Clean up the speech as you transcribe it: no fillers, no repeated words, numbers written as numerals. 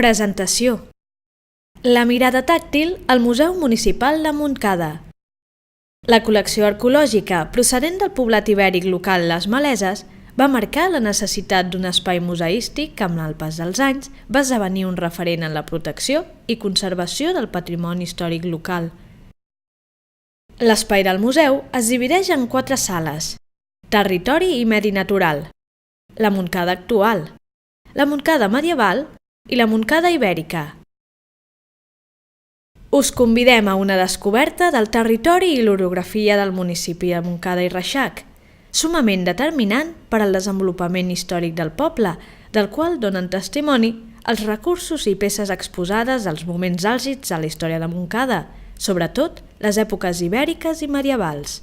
Presentació. La mirada tàctil al Museu Municipal de Montcada. La col·lecció arqueològica procedent del poblat ibèric local Les Maleses va marcar la necessitat d'un espai museístic que, amb el pas dels anys, va esdevenir un referent en la protecció i conservació del patrimoni històric local. L'espai del museu es divideix en 4 sales: territori i medi natural, la Montcada actual, la Montcada medieval i la Montcada ibèrica. Us convidem a una descoberta del territori i l'orografia del municipi de Montcada i Reixac, summament determinant per al desenvolupament històric del poble, del qual donen testimoni els recursos i peces exposades als moments àlgids de la història de Montcada, sobretot les èpoques ibèriques i medievals.